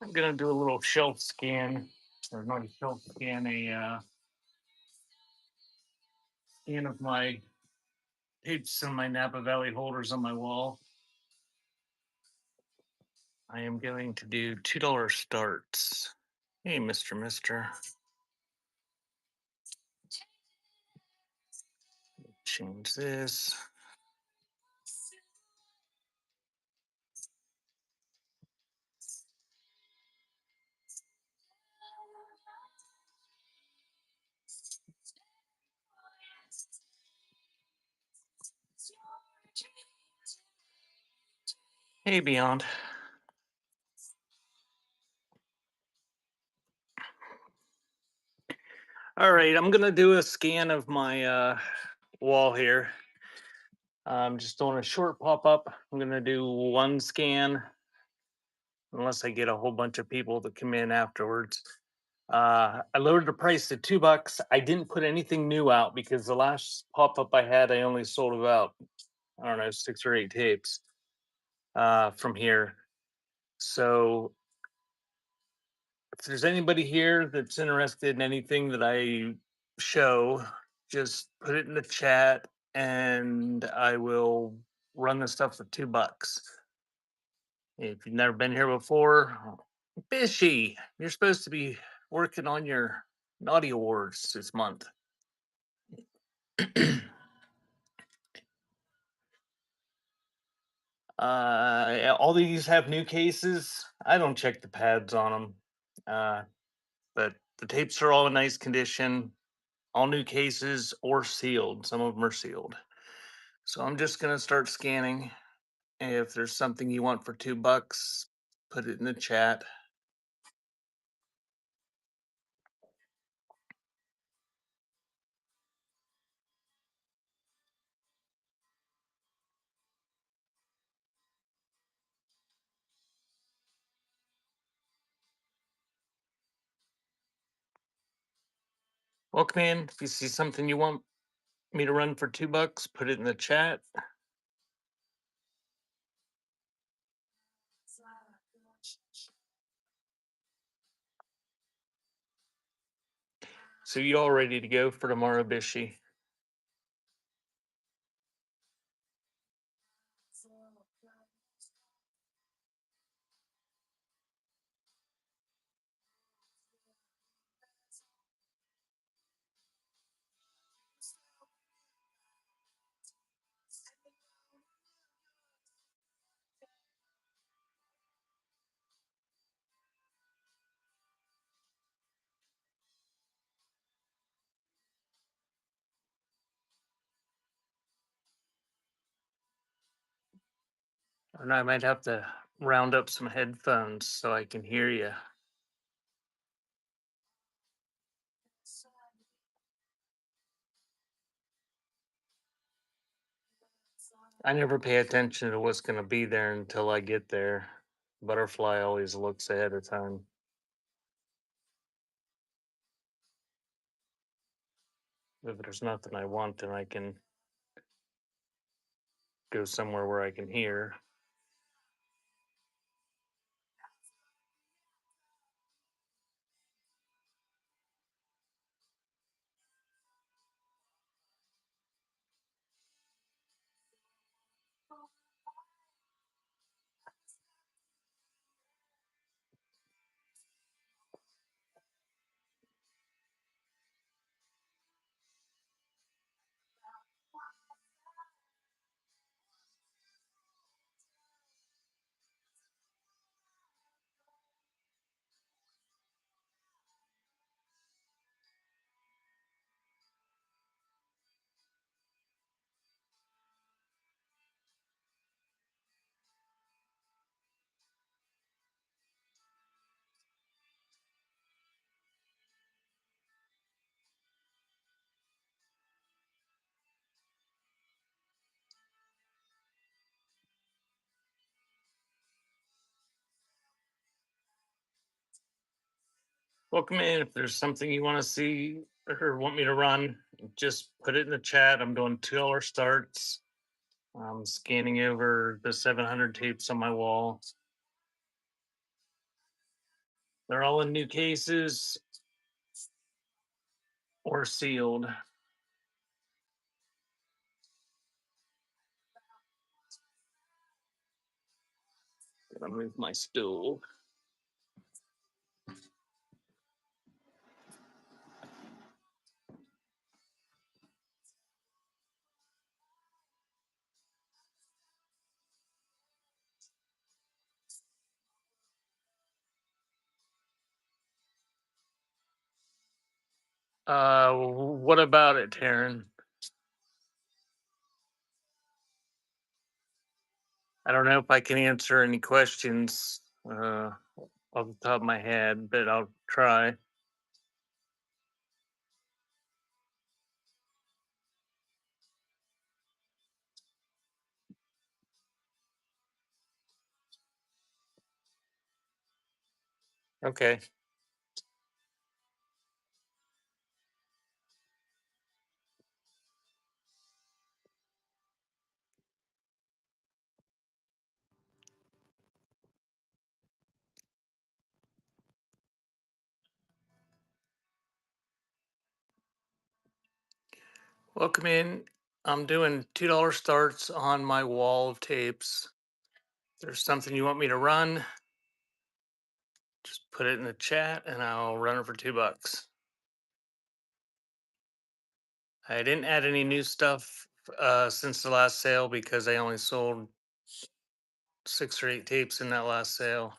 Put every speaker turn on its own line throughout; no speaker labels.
I'm gonna do a little shelf scan, or not a shelf scan, a scan of my tapes and my Napa Valley holders on my wall. I am going to do $2 starts. Hey, Mister. Change this. Hey, Beyond. All right, I'm gonna do a scan of my wall here. I'm just doing a short pop up. I'm gonna do one scan, unless I get a whole bunch of people to come in afterwards. I lowered the price to $2. I didn't put anything new out because the last pop up I had, I only sold about, I don't know, 6 or 8 tapes from here. So if there's anybody here that's interested in anything that I show, just put it in the chat and I will run the stuff for $2. If you've never been here before, Bishy, you're supposed to be working on your naughty awards this month. All these have new cases. I don't check the pads on them, but the tapes are all in nice condition. All new cases or sealed. Some of them are sealed. So I'm just gonna start scanning. If there's something you want for $2, put it in the chat. Welcome in. If you see something you want me to run for $2, put it in the chat. So you all ready to go for tomorrow, Bishy? And I might have to round up some headphones so I can hear you. I never pay attention to what's going to be there until I get there. Butterfly always looks ahead of time. If there's nothing I want, then I can go somewhere where I can hear. Welcome in. If there's something you want to see or want me to run, just put it in the chat. I'm doing $2 starts. I'm scanning over the 700 tapes on my wall. They're all in new cases or sealed. Gotta move my stool. What about it, Taryn? I don't know if I can answer any questions off the top of my head, but I'll try. Okay. Welcome in. I'm doing $2 starts on my wall of tapes. If there's something you want me to run, just put it in the chat and I'll run it for $2. I didn't add any new stuff since the last sale because I only sold 6 or 8 tapes in that last sale.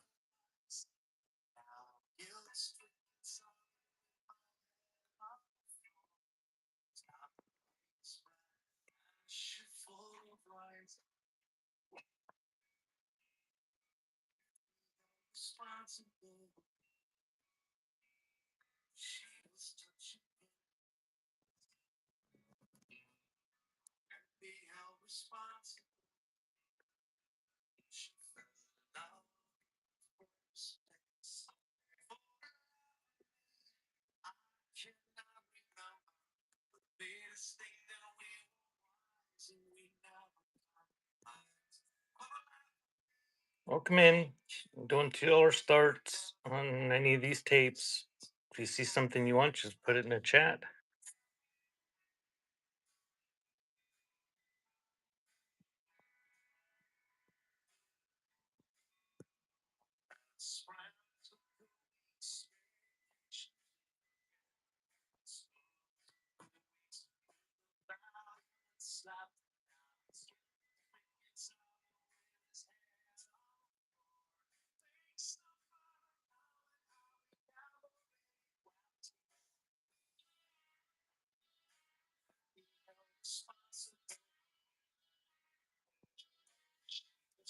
Welcome in. I'm doing $2 starts on any of these tapes. If you see something you want, just put it in the chat.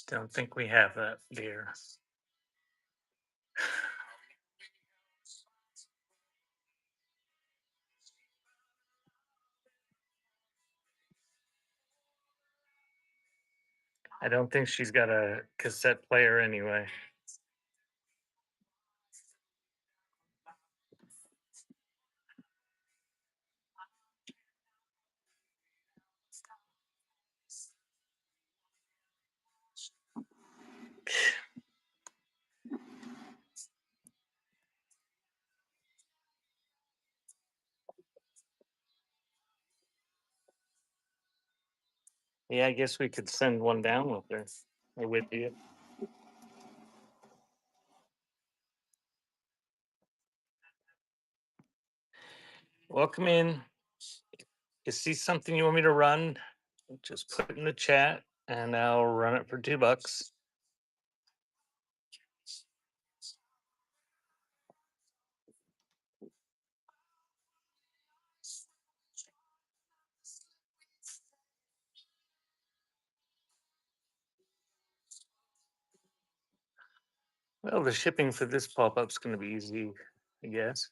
Don't think we have that beer. I don't think she's got a cassette player anyway. Yeah, I guess we could send one down with her or with you. Welcome in. You see something you want me to run, just put it in the chat and I'll run it for $2. Well, the shipping for this pop-up is going to be easy, I guess.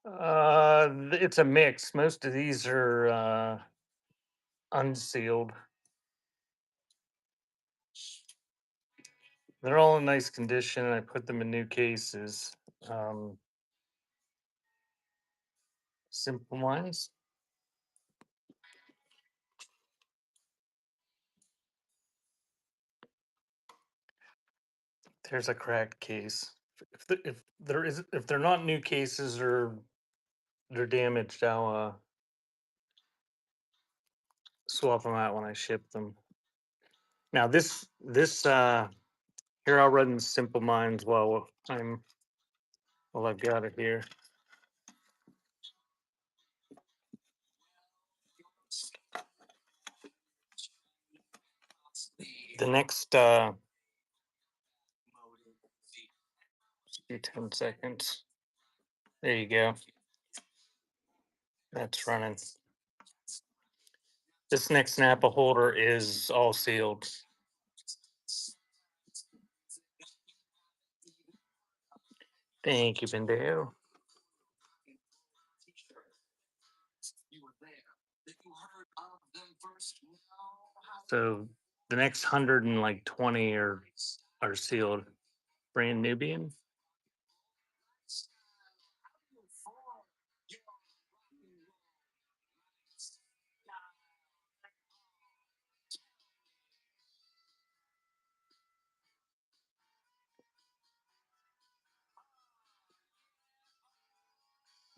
It's a mix. Most of these are unsealed. They're all in nice condition. I put them in new cases. Um, Simple Minds. There's a cracked case. If they're not new cases or they're damaged, I'll swap them out when I ship them. Now this here I'll run Simple Minds while I've got it here. The next do 10 seconds. There you go. That's running. This next Napa holder is all sealed. Thank you, Bendeo. So the next 120 are sealed. Brand Nubian.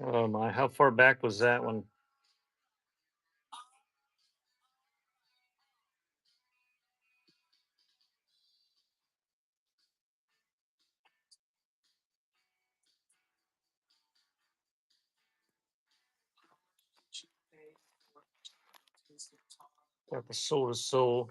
Oh my, how far back was that one? Got the Soul to Soul.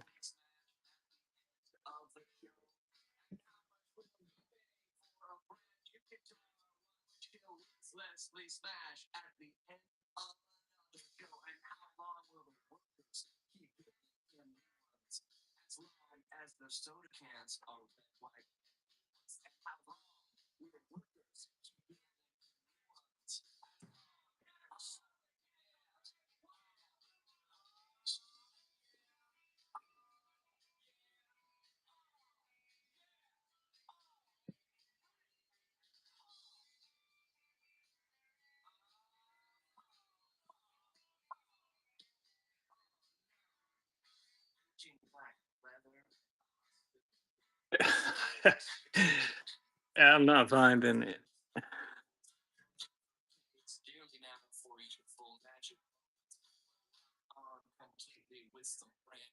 I'm not finding it.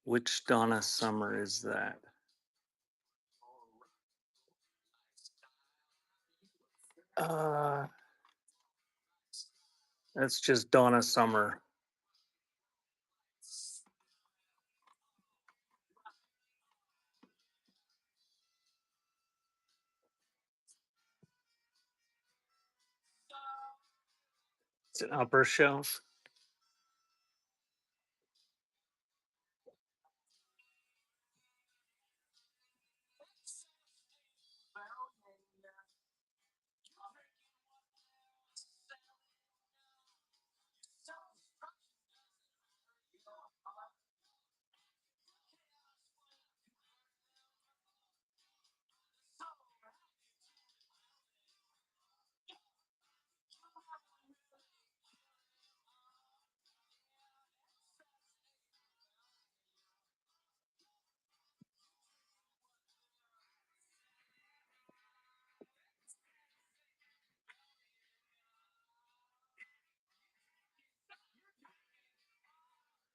Which Donna Summer is that? Uh, that's just Donna Summer. It's an upper shelf.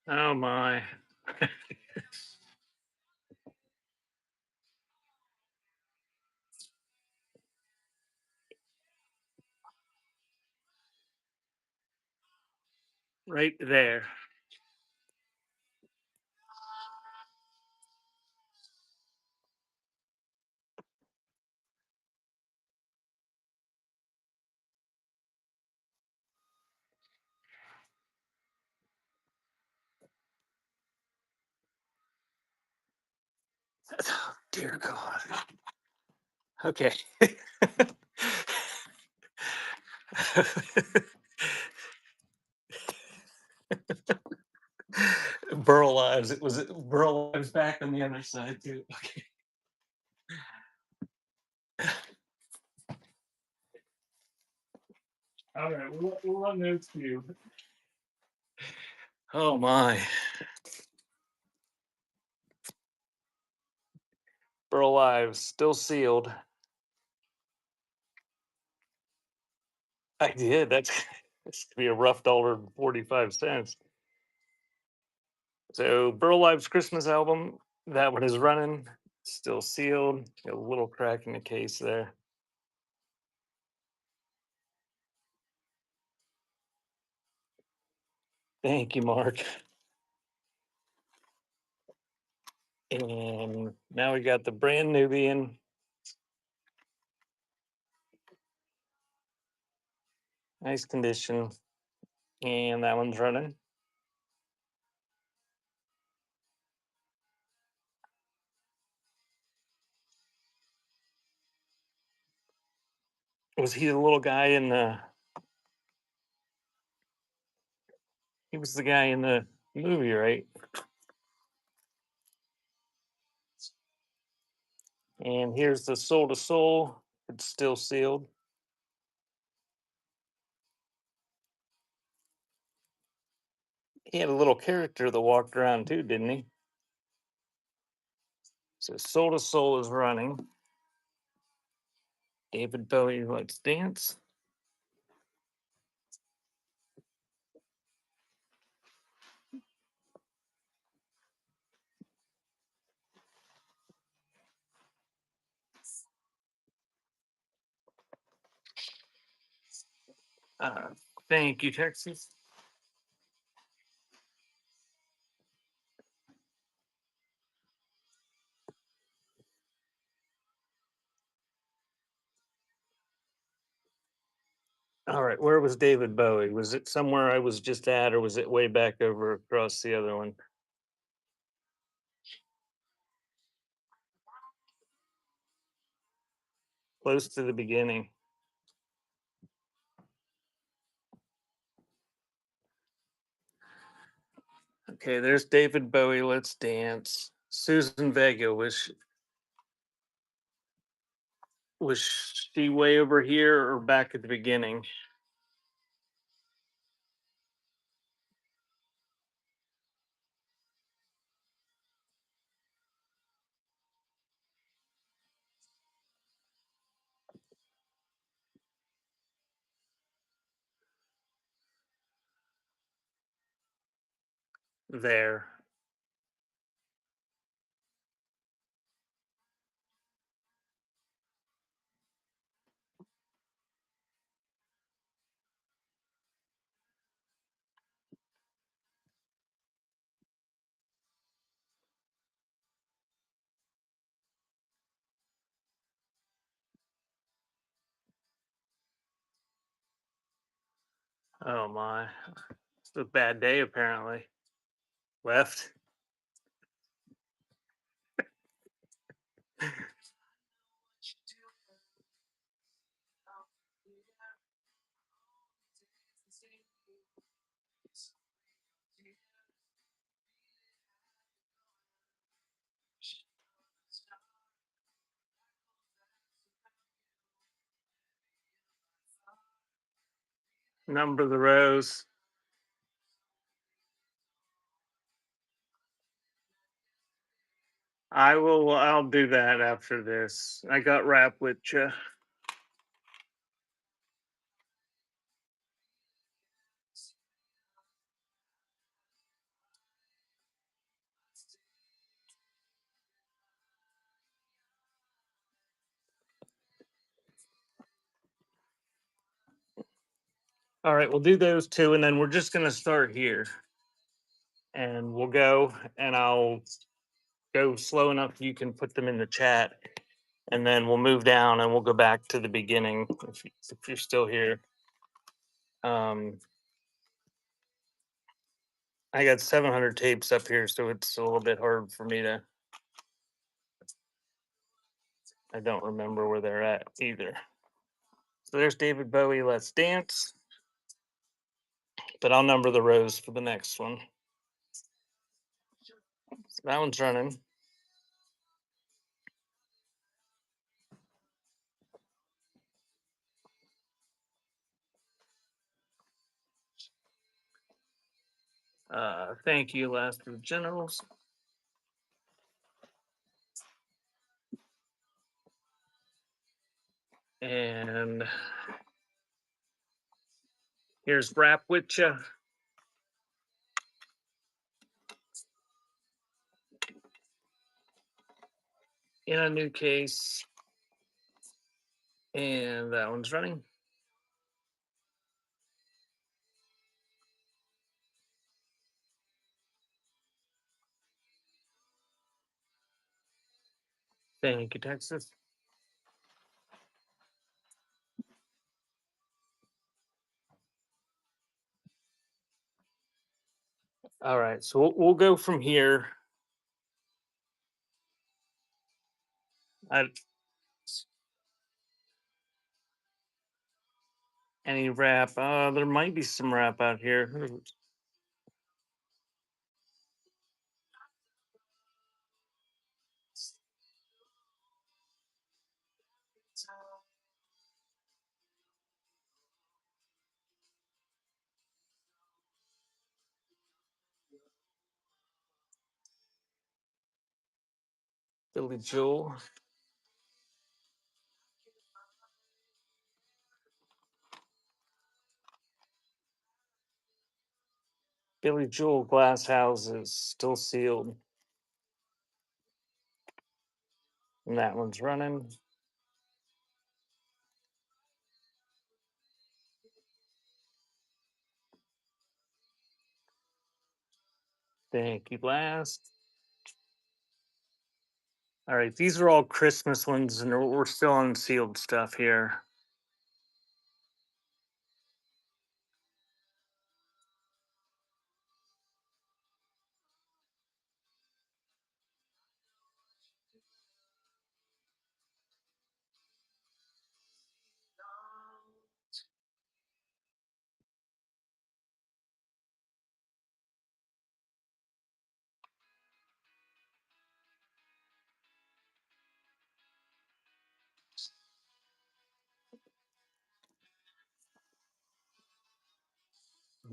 Oh my. Right there. Oh, dear God. Okay. Burl Lives. It was Burl Lives back on the other side too. Okay. All right, we'll run those two. Oh my. Burl Lives still sealed. I did. That's this could be a rough $1.45. So Burl Lives Christmas album, that one is running, still sealed. Got a little crack in the case there. Thank you, Mark. And now we got the brand Nubian. Nice condition. And that one's running. Was he the little guy in the he was the guy in the movie, right? And here's the Soul to Soul. It's still sealed. He had a little character that walked around too, didn't he? So Soul to Soul is running. David Bowie, Let's Dance. Uh, Thank you, Texas. All right, where was David Bowie? Was it somewhere I was just at, or was it way back over across the other one? Close to the beginning. Okay, there's David Bowie, Let's Dance. Susan Vega, was she way over here or back at the beginning? There. Oh my. It's a bad day apparently. Left. Number the rows. I'll do that after this. I got rap with you. All right, we'll do those two, and then we're just gonna start here. And we'll go, and I'll go slow enough you can put them in the chat, and then we'll move down and we'll go back to the beginning if you're still here. Um, I got 700 tapes up here, so it's a little bit hard for me to. I don't remember where they're at either. So there's David Bowie, Let's Dance. But I'll number the rows for the next one. That one's running. Thank you, last of the generals. And here's Wrap With Ya in a new case. And that one's running. Thank you, Texas. All right, so we'll go from here. I, any wrap? There might be some wrap out here. Billy Joel. Billy Joel glass houses still sealed. And that one's running. Thank you, last. All right, these are all Christmas ones, and we're still on sealed stuff here.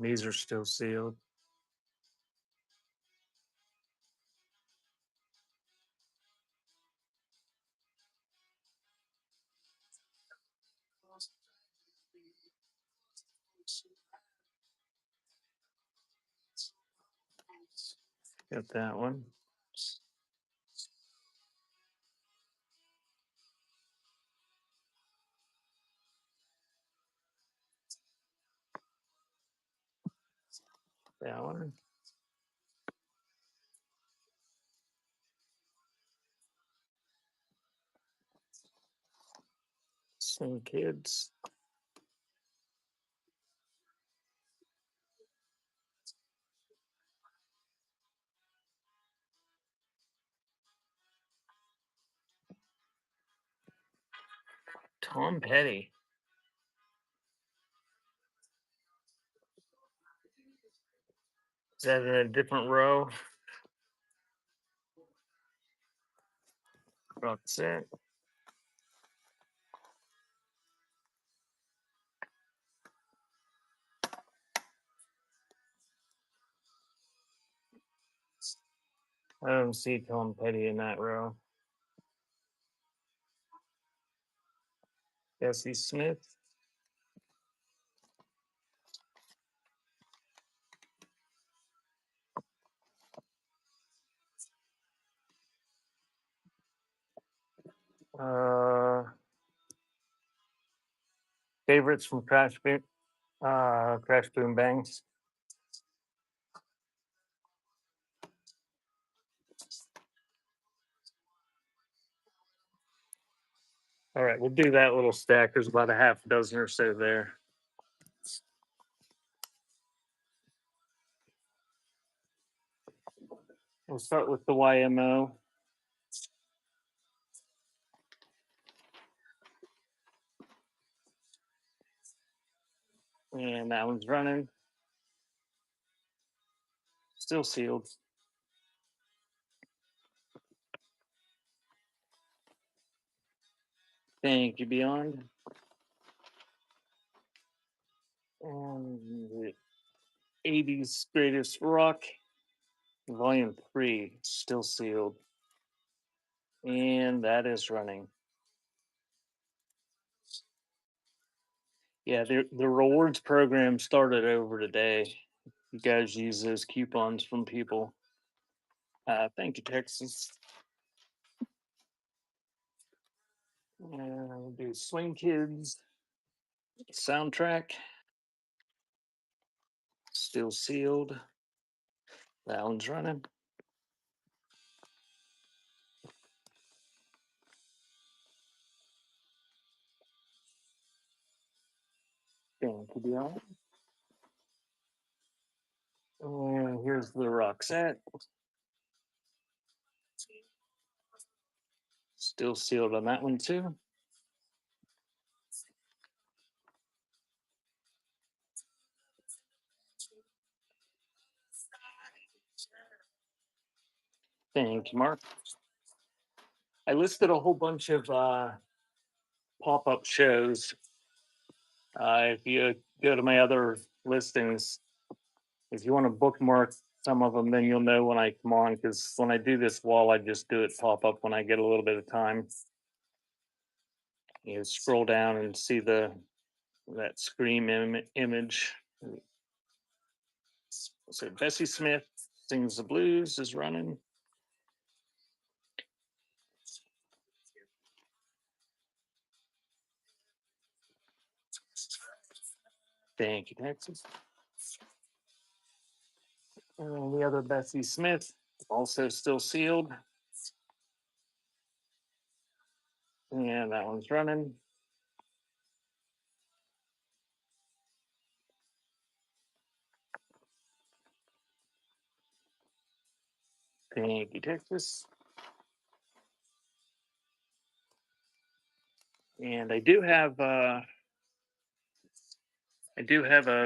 These are still sealed. Got that one. That one. Some kids. Tom Petty. Is that in a different row? That's it. I don't see Tom Petty in that row. Bessie Smith. Uh, favorites from Crash Boom Bangs. All right, we'll do that little stack. There's about a half dozen or so there. We'll start with the YMO. And that one's running. Still sealed. Thank you, Beyond. And the 80s Greatest Rock, Volume 3, still sealed. And that is running. Yeah, the rewards program started over today. You guys use those coupons from people. Thank you, Texas. And we'll do Swing Kids soundtrack, still sealed. That one's running. Thank you, Beyond. And here's the Roxette, still sealed on that one too. Thank you, Mark. I listed a whole bunch of pop-up shows. If you go to my other listings, if you want to bookmark some of them, then you'll know when I come on. Because when I do this wall, I just do it pop up when I get a little bit of time. You scroll down and see that scream image. So Bessie Smith sings the blues is running. Thank you, Texas. And the other Bessie Smith, also still sealed. And that one's running. Thank you, Texas. And I do have a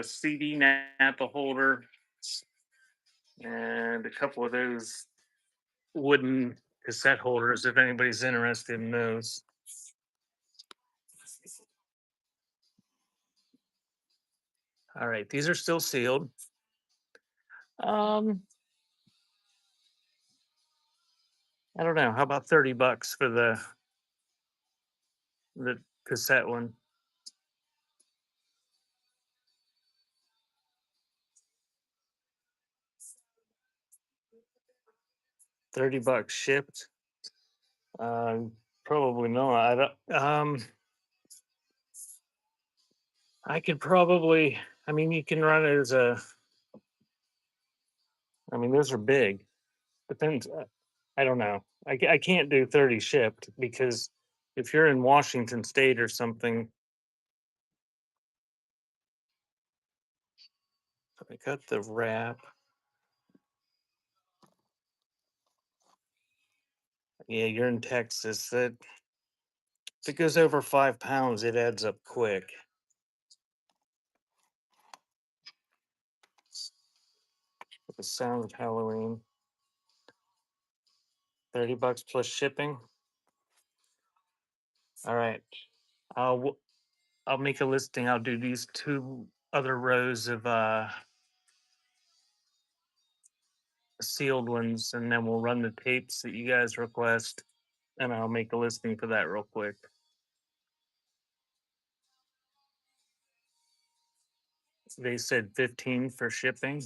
CD Napa holder and a couple of those wooden cassette holders if anybody's interested in those. All right, these are still sealed. Um, I don't know. How about 30 bucks for the cassette one? 30 bucks shipped. Probably not. I don't I could probably, I mean, you can run it as I mean, those are big. Depends. I don't know. I can't do 30 shipped because if you're in Washington State or something, I got the wrap. Yeah, you're in Texas. That if it goes over 5 pounds, it adds up quick. The sound of Halloween. 30 bucks plus shipping. All right. I'll make a listing. I'll do these two other rows of sealed ones, and then we'll run the tapes that you guys request, and I'll make a listing for that real quick. They said 15 for shipping.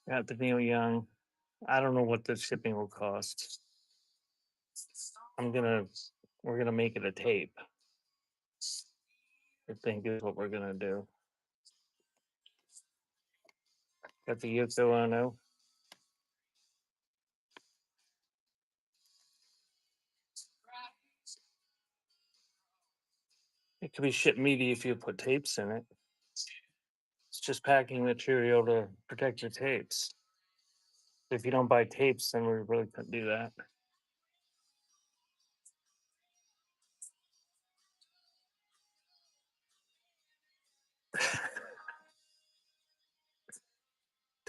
Got the Neil Young. I don't know what the shipping will cost. I'm gonna we're gonna make it a tape. I think is what we're gonna do. Got the Yoko Ono. It could be shipped media if you put tapes in it. It's just packing material to protect your tapes. If you don't buy tapes, then we really couldn't do that.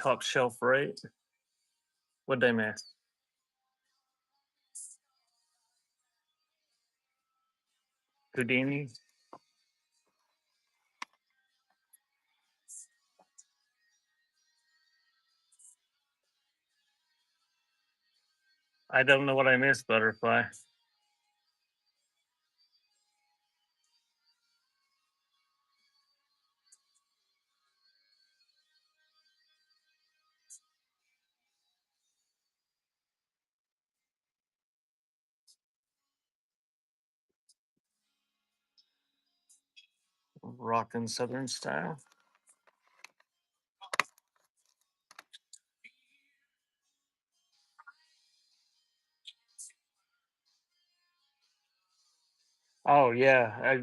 top shelf right. What did I miss? Houdini? I don't know what I missed, Butterfly. Rockin' Southern style. Oh yeah,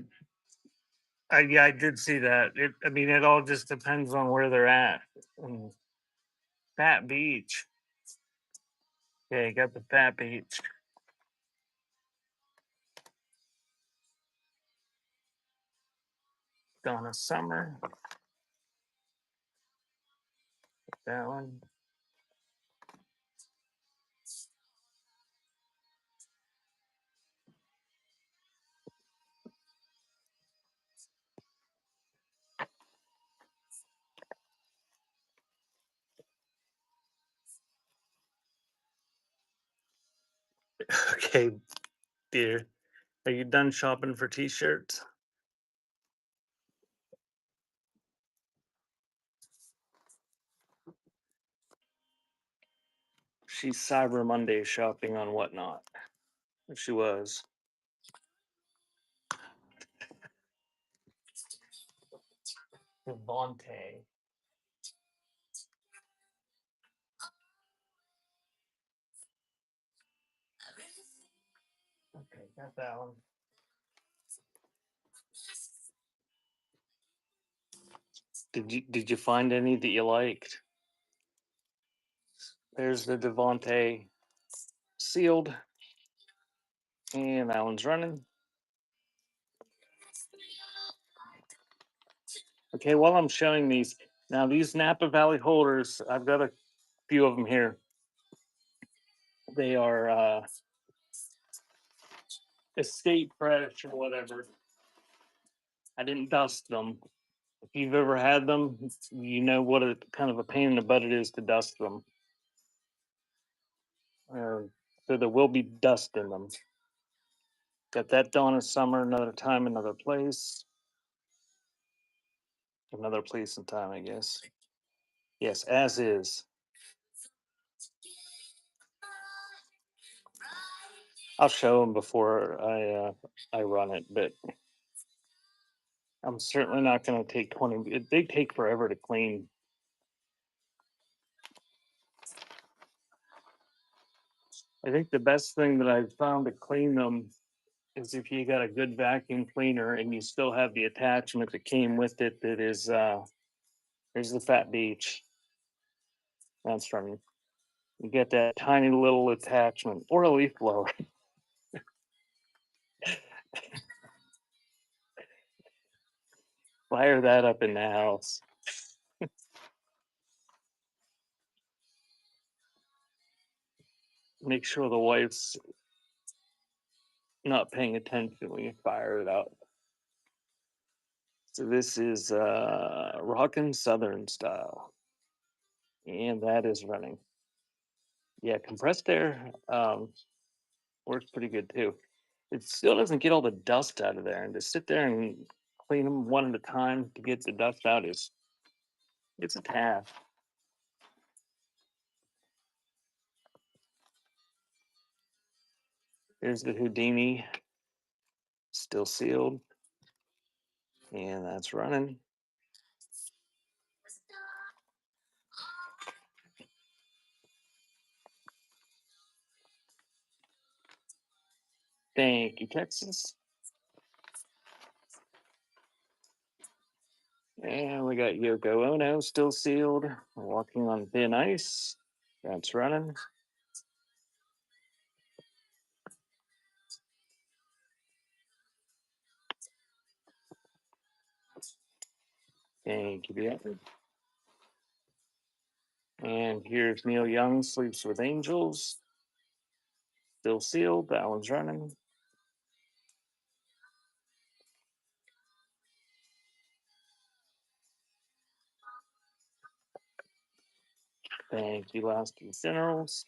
yeah, I did see that. I mean, it all just depends on where they're at. Mm, Fat Beach. Yeah, you got the Fat Beach. Donna Summer. That one. Okay, dear. Are you done shopping for t-shirts? She's Cyber Monday shopping on Whatnot. She was. Devontae. Okay, got that one. Did you find any that you liked? There's the Devontae sealed, and that one's running. Okay, while I'm showing these, now these Napa Valley holders, I've got a few of them here. They are escape fresh or whatever. I didn't dust them. If you've ever had them, you know what a kind of a pain in the butt it is to dust them. Uh, so there will be dust in them. Got that Dawn of Summer, another time, another place. Another place and time, I guess. Yes, as is. I'll show them before I run it, but I'm certainly not going to take 20. They take forever to clean. I think the best thing that I've found to clean them is if you got a good vacuum cleaner and you still have the attachment that came with it. That is, there's the Fat Beach. That's from you get that tiny little attachment or a leaf blower. Fire that up in the house. Make sure the wife's not paying attention when you fire it up. So this is rockin' Southern style, and that is running. Yeah, compressed air works pretty good too. It still doesn't get all the dust out of there, and to sit there and clean them one at a time to get the dust out is it's a task. There's the Houdini, still sealed, and that's running. Thank you, Texas. And we got Yoko Ono still sealed, walking on thin ice. That's running. Thank you, Bianca. And here's Neil Young, Sleeps with Angels. Still sealed. That one's running. Thank you, Last Two Funerals.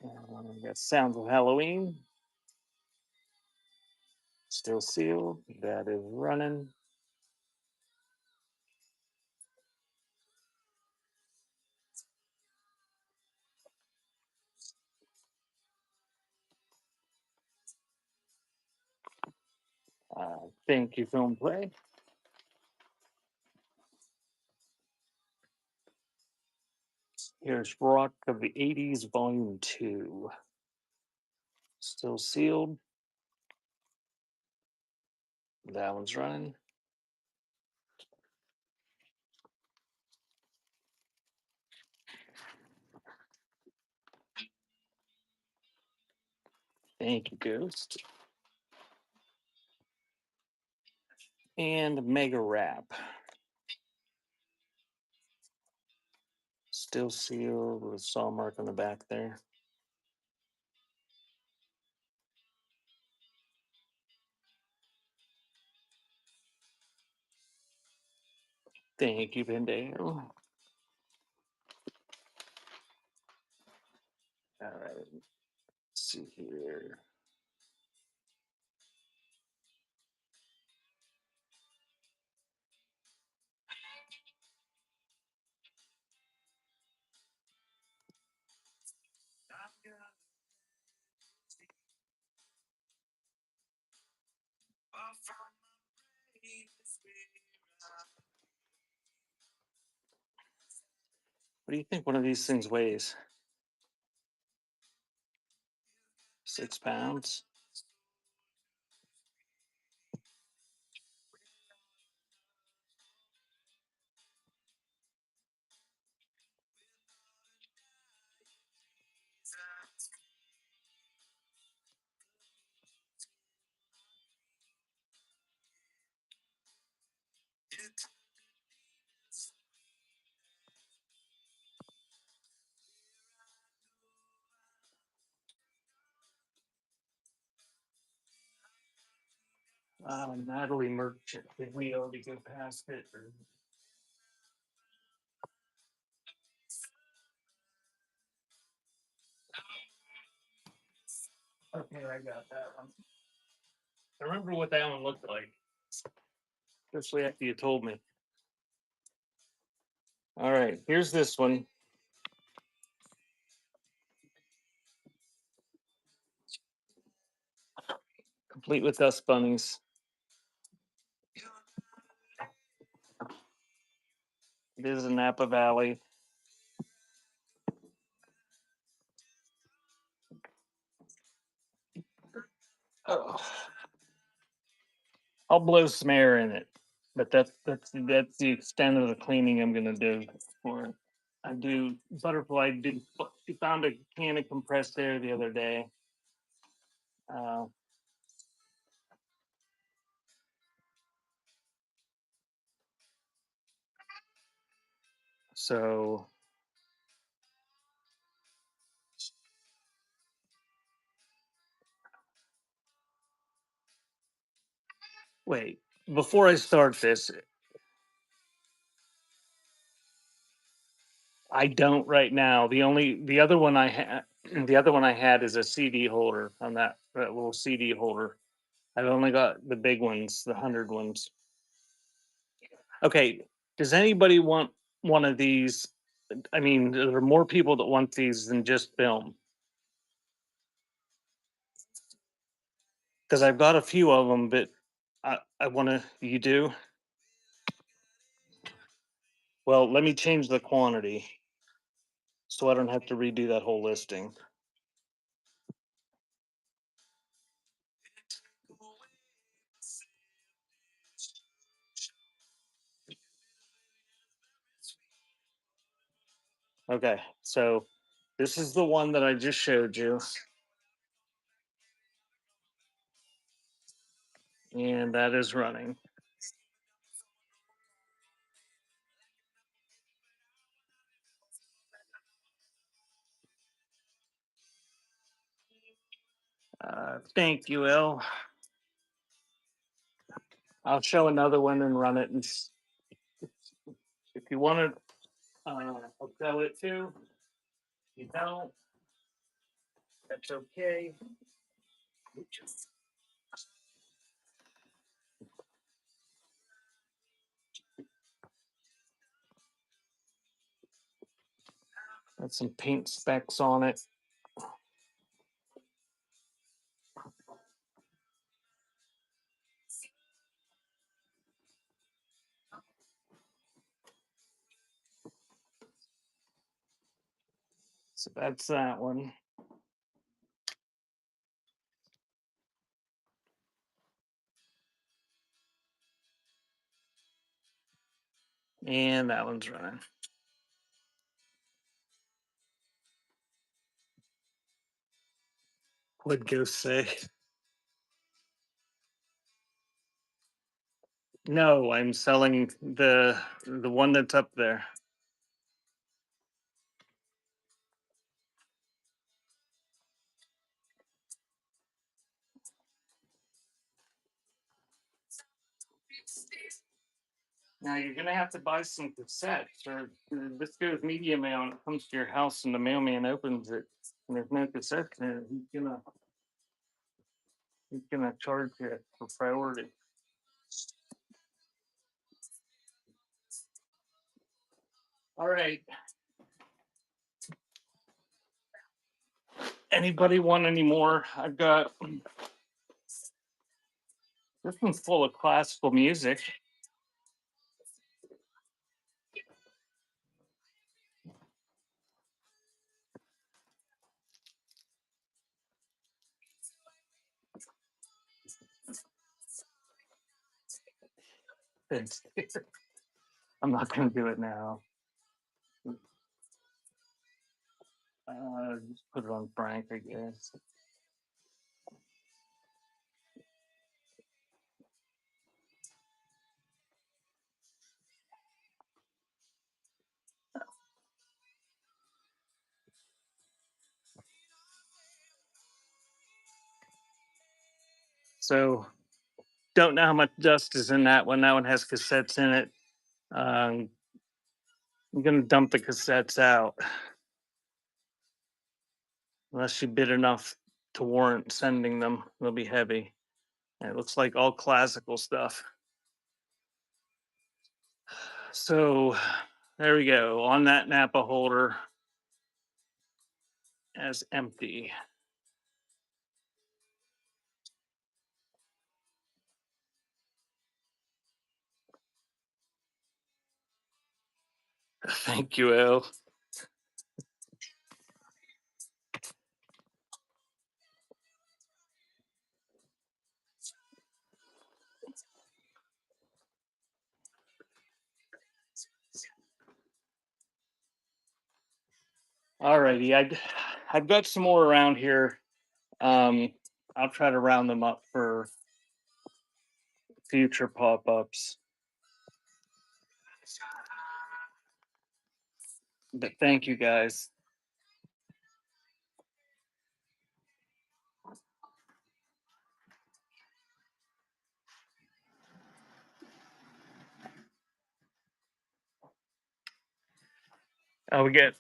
We got Sounds of Halloween. Still sealed. That is running. Thank you, Film Play. Here's Rock of the 80s, Volume 2. Still sealed. That one's running. Thank you, Ghost. And Mega Rap. Still sealed with a saw mark on the back there. Thank you, Vendale. All right. Let's see here. What do you think one of these things weighs? 6 pounds? Natalie Merchant. Did we already go past it? Okay, I got that one. I remember what that one looked like, especially after you told me. All right, here's this one. Complete with Dust Bunnies. It is a Napa Valley. Oh. I'll blow some air in it, but that's the extent of the cleaning I'm gonna do for it. I do butterfly. Did found a can of compressed air the other day. Uh, so wait, before I start this, I don't right now. The other one I had the other one I had is a CD holder on that little CD holder. I've only got the big ones, the 100 ones. Okay, does anybody want one of these? I mean, there are more people that want these than just film. Because I've got a few of them, but I want to. You do? Well, let me change the quantity so I don't have to redo that whole listing. Okay, so this is the one that I just showed you. And that is running. Thank you, El. I'll show another one and run it. And if you want to, I'll sell it too. If you don't, that's okay. Got some paint specks on it. So that's that one. And that one's running. What'd Ghost say? No, I'm selling the one that's up there. Now you're gonna have to buy some cassettes, or this goes media mail and it comes to your house and the mailman opens it and there's no cassettes in it. He's gonna charge you for priority. All right. Anybody want any more? I've got this one's full of classical music. I'm not gonna do it now. Just put it on Frank, I guess. So don't know how much dust is in that one. That one has cassettes in it. I'm gonna dump the cassettes out unless you bid enough to warrant sending them. They'll be heavy. And it looks like all classical stuff. So there we go. On that Napa holder as empty. Thank you, El. All righty. I've got some more around here. I'll try to round them up for future pop-ups. But thank you guys. We get.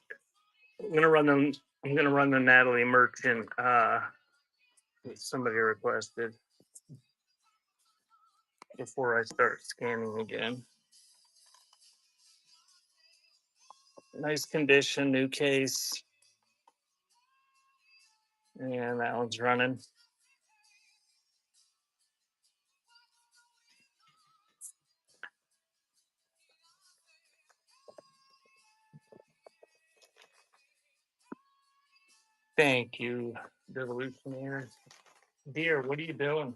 I'm gonna run them. I'm gonna run the Natalie Merchant. That somebody requested before I start scanning again. Nice condition, new case, and that one's running. Thank you, Devolutionaire. Dear, what are you doing?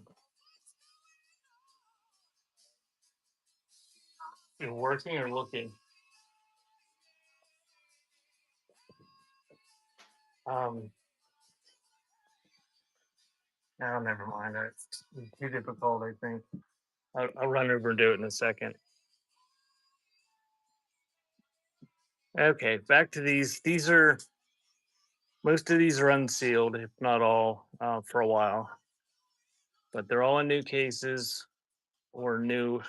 You're working or looking? Um, Oh, never mind. That's too difficult, I think. I'll run over and do it in a second. Okay, back to these. These are most of these are unsealed, if not all, for a while. But they're all in new cases or new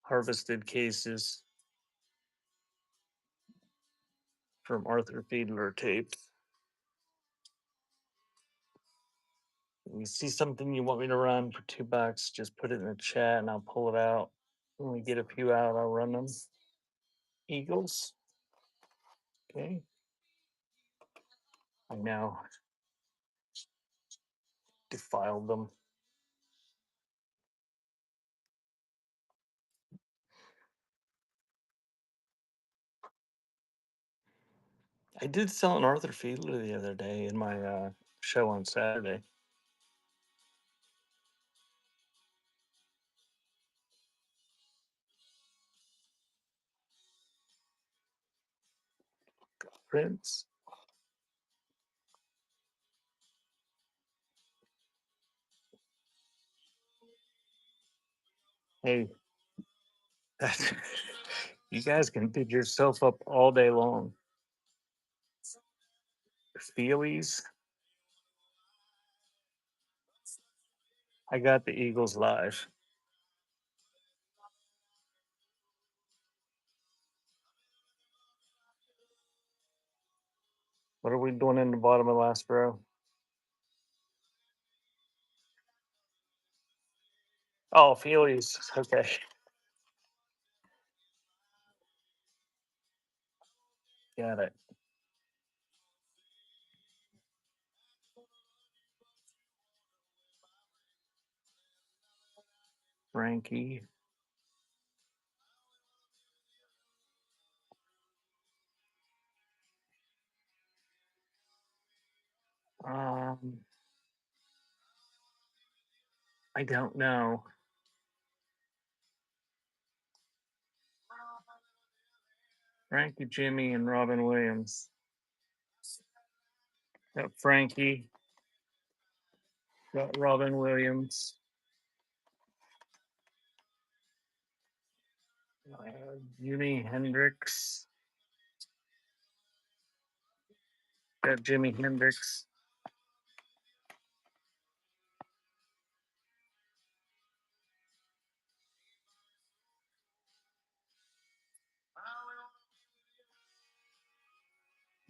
harvested cases from Arthur Fiedler tapes. If you see something you want me to run for $2, just put it in the chat and I'll pull it out. When we get a few out, I'll run them. Eagles. Okay. I now defiled them. I did sell an Arthur Fiedler the other day in my show on Saturday. Prince. Hey, you guys can beat yourself up all day long. Feelies. I got the Eagles live. What are we doing in the bottom of the last row? Oh, Feelies. Okay. Got it. Frankie. Um, I don't know. Frankie, Jimmy, and Robin Williams. Got Frankie. Got Robin Williams. Jimi Hendrix. Got Jimi Hendrix.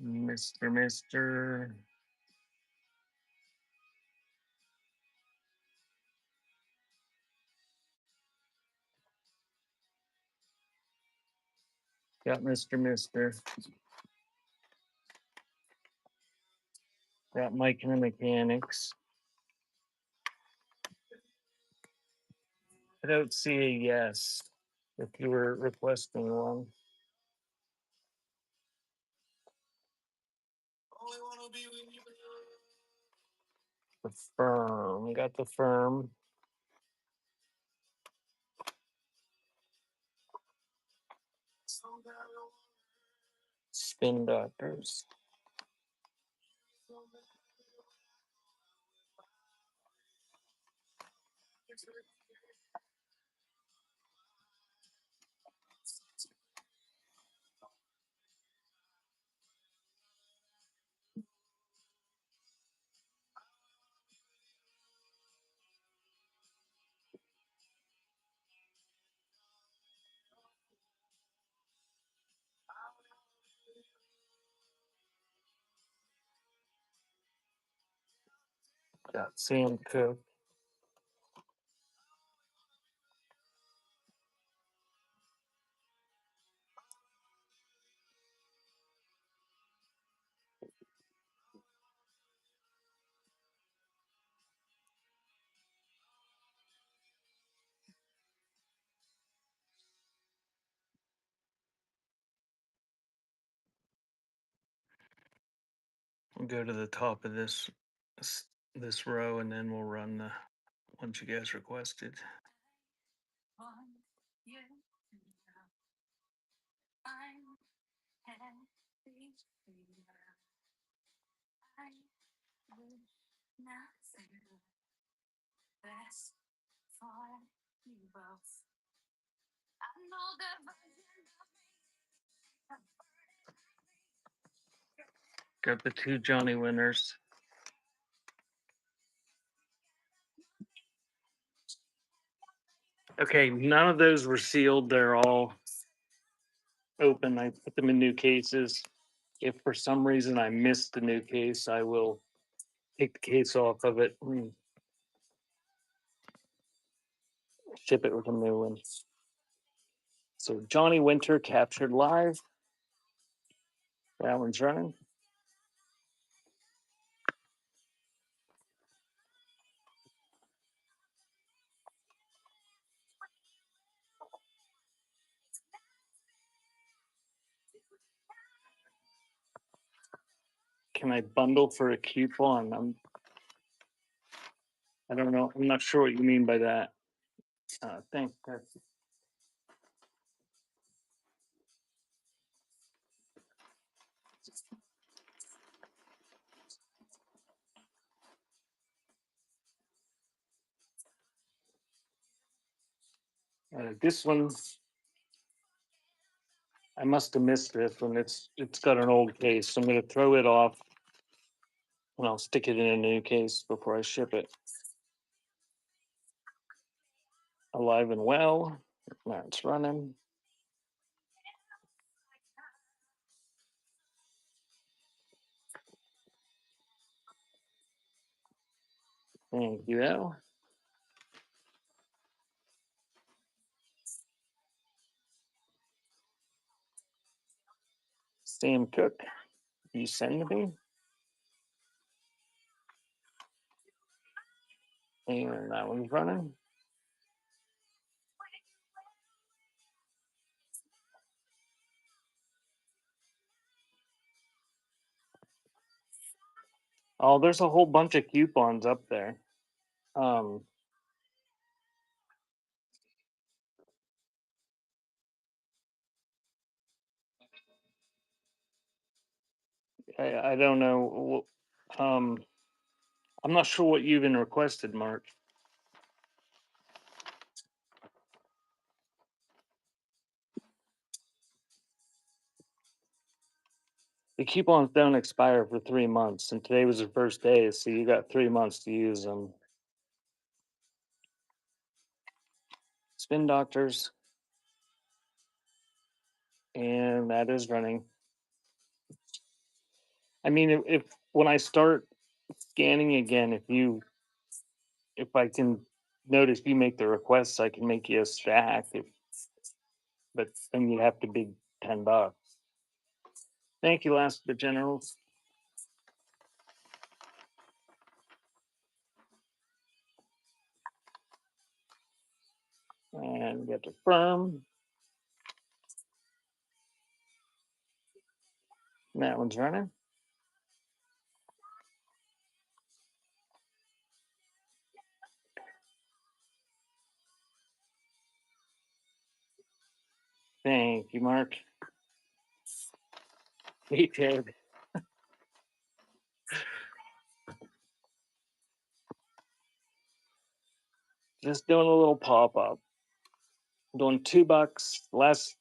Mr. Got Mr. Got Mike and the Mechanics. I don't see a yes if you were requesting one. The firm. Got the firm. Spin Doctors. Got Sam Cooke. We'll go to the top of this row and then we'll run the ones you guys requested. Got the two Johnny winners. Okay, none of those were sealed. They're all open. I put them in new cases. If for some reason I missed the new case, I will take the case off of it and ship it with a new one. So Johnny Winter captured live. That one's running. Can I bundle for a coupon? I don't know. I'm not sure what you mean by that. Thanks. This one, I must have missed this one. It's got an old case. So I'm going to throw it off and I'll stick it in a new case before I ship it. Alive and well. Now it's running. Thank you, Al. Sam Cook, you send me. And that one's running. Oh, there's a whole bunch of coupons up there. Um, I don't know. I'm not sure what you even requested, Mark. The coupons don't expire for 3 months, and today was the first day, so you got 3 months to use them. Spin Doctors, and that is running. I mean, if when I start scanning again, if I can notice you make the requests, I can make you a stack. But then you have to be $10. Thank you, Last the Generals. And we got the firm. And that one's running. Thank you, Mark. Hey, Ted. Just doing a little pop up. Doing $2. Last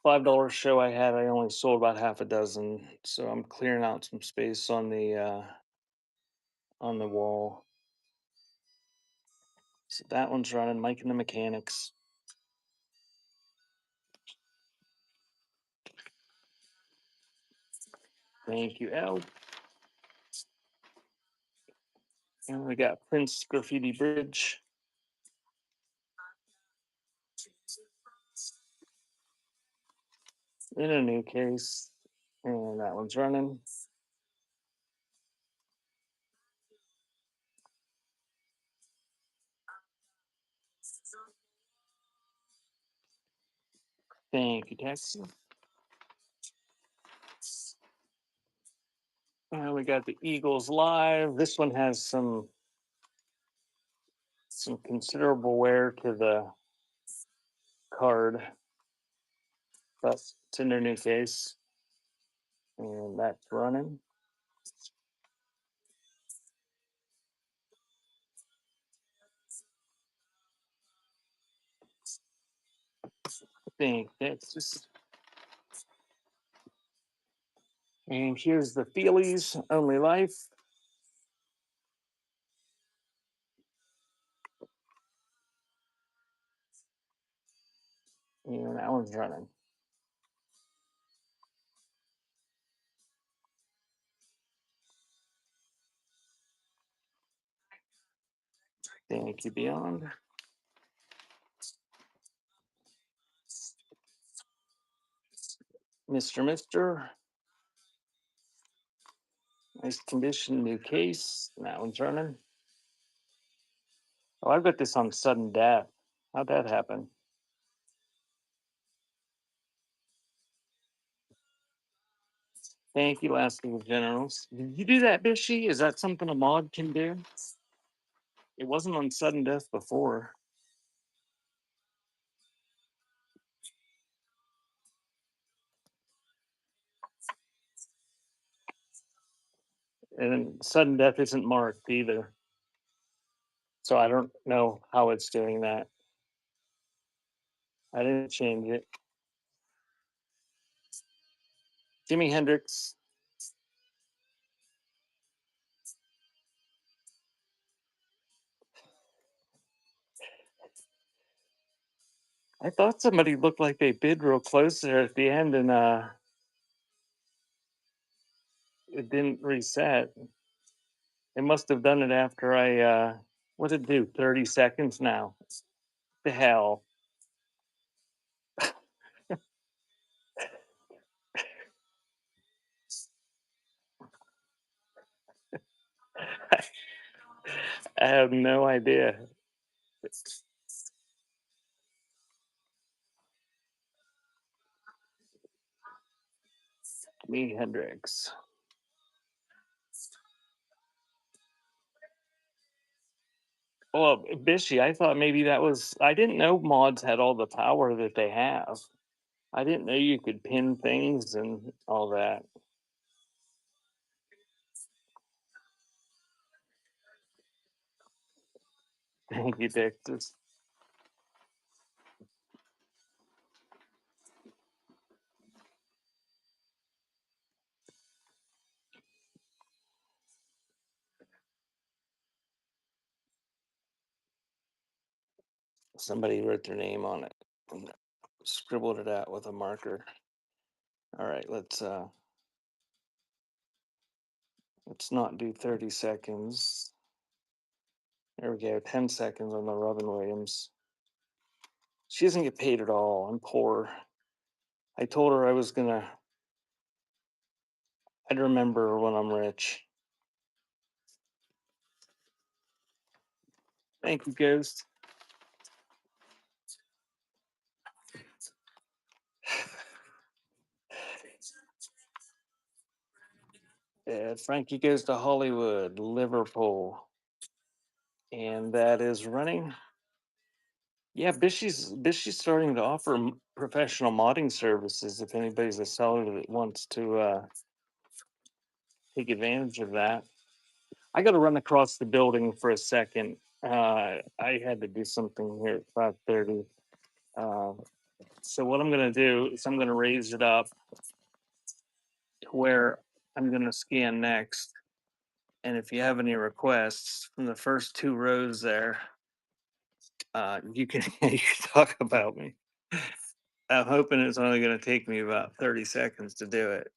$5 show I had, I only sold about half a dozen, so I'm clearing out some space on the wall. So that one's running. Mike and the Mechanics. Thank you, Al. And we got Prince Graffiti Bridge. In a new case. And that one's running. Thank you, Texas. We got the Eagles live. This one has some considerable wear to the card, but it's in their new case. And that's running. Think that's just. And here's the Feelies, Only Life. And that one's running. Thank you, Beyond. Mr. Nice condition, new case. That one's running. Oh, I've got this on sudden death. How'd that happen? Thank you, Last of the Generals. Did you do that, Bishy? Is that something a mod can do? It wasn't on sudden death before. And sudden death isn't marked either. So I don't know how it's doing that. I didn't change it. Jimi Hendrix. I thought somebody looked like they bid real close there at the end and it didn't reset. It must have done it after I what did it do? 30 seconds now. The hell. I have no idea. Me Hendrix. Well, Bishy, I thought maybe that was. I didn't know mods had all the power that they have. I didn't know you could pin things and all that. Thank you, Dixis. Somebody wrote their name on it and scribbled it out with a marker. All right, let's not do 30 seconds. There we go, 10 seconds on the Robin Williams. She doesn't get paid at all. I'm poor. I told her I was gonna. I'd remember when I'm rich. Thank you, Ghost. Frankie Goes to Hollywood, Liverpool. And that is running. Yeah, Bishy's starting to offer professional modding services if anybody's a seller that wants to take advantage of that. I got to run across the building for a second. I had to do something here at 5:30. Uh, so what I'm going to do is I'm going to raise it up to where I'm going to scan next. And if you have any requests from the first two rows there, you can you can talk about me. I'm hoping it's only going to take me about 30 seconds to do it.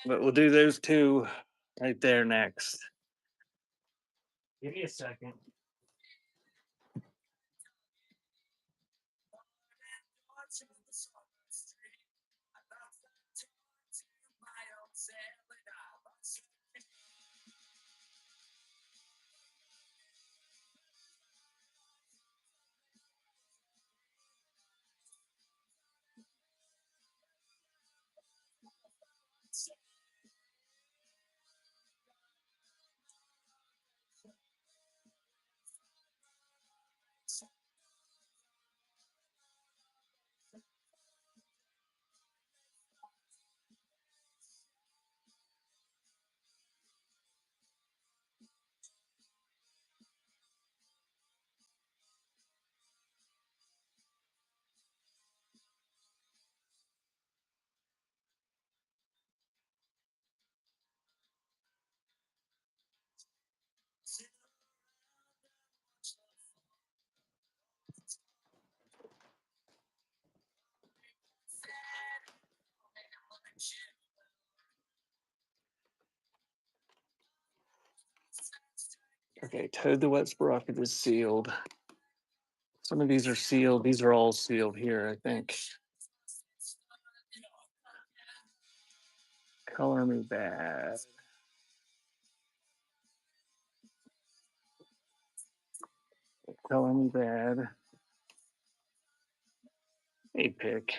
But we'll do those two right there next. Give me a second. Okay, Toad the Wet Sprocket is sealed. Some of these are sealed. These are all sealed here, I think. Color Me Bad. Color Me Bad. A pick.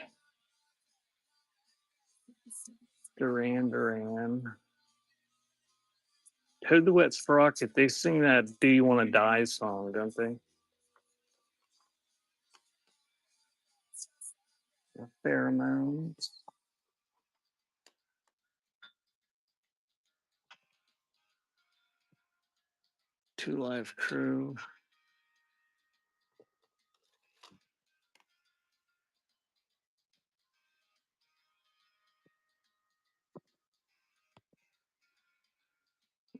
Duran Duran. Toad the Wet Sprocket, they sing that Do You Want to Die song, don't they? The Pheromones. Two Live Crew.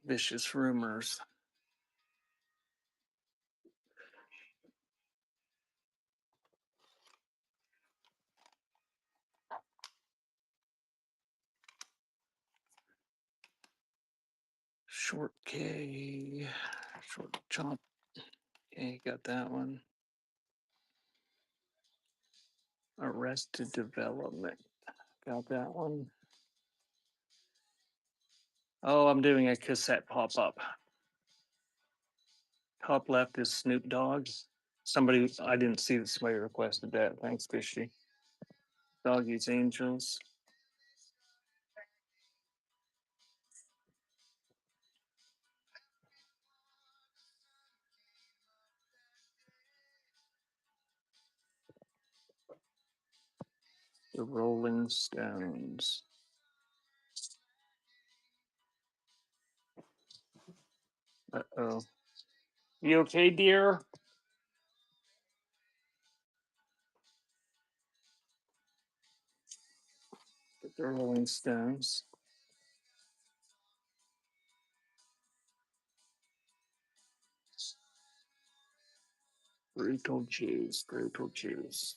Vicious Rumors. Short K. Short Chop. Okay, got that one. Arrested Development. Got that one. Oh, I'm doing a cassette pop up. Top left is Snoop Dogg. Somebody, I didn't see that somebody requested that. Thanks, Fishy. Doggy's Angels. The Rolling Stones. Uh-oh. You okay, dear? The Rolling Stones. Brutal Jews. Brutal Jews.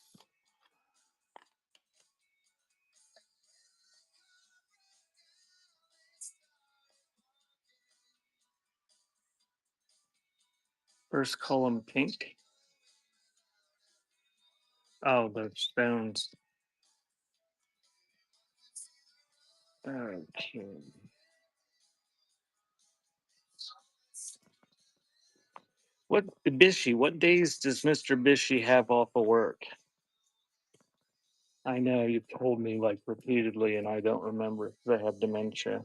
First column pink. Oh, the Stones. Okay. What Bishy? What days does Mr. Bishy have off of work? I know you've told me like repeatedly, and I don't remember because I have dementia.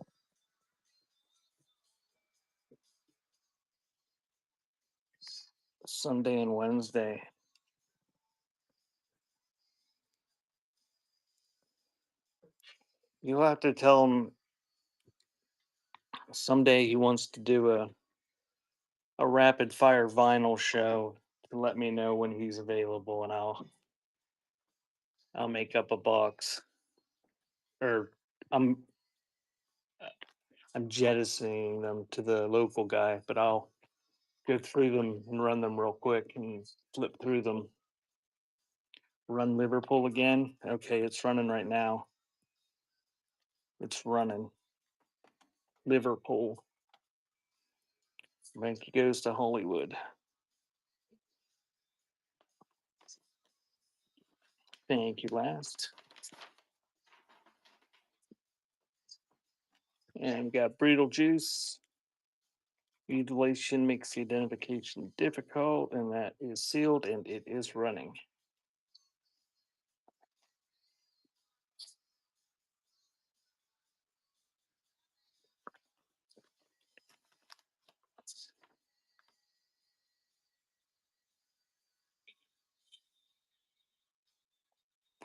Sunday and Wednesday. You'll have to tell him someday he wants to do a rapid fire vinyl show to let me know when he's available, and I'll make up a box. Or I'm I'm jettisoning them to the local guy, but I'll go through them and run them real quick and flip through them. Run Liverpool again. Okay, it's running right now. It's running. Liverpool. Ranky goes to Hollywood. Thank you, last. And we got Brutal Juice. Mutilation makes the identification difficult, and that is sealed and it is running.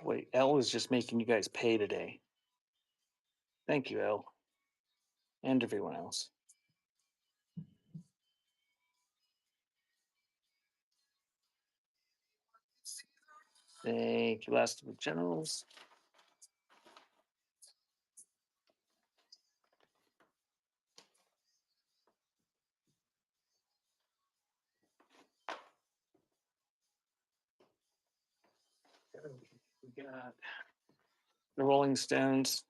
Boy, L is just making you guys pay today. Thank you, L. And everyone else. Thank you, last of the generals. We got the Rolling Stones,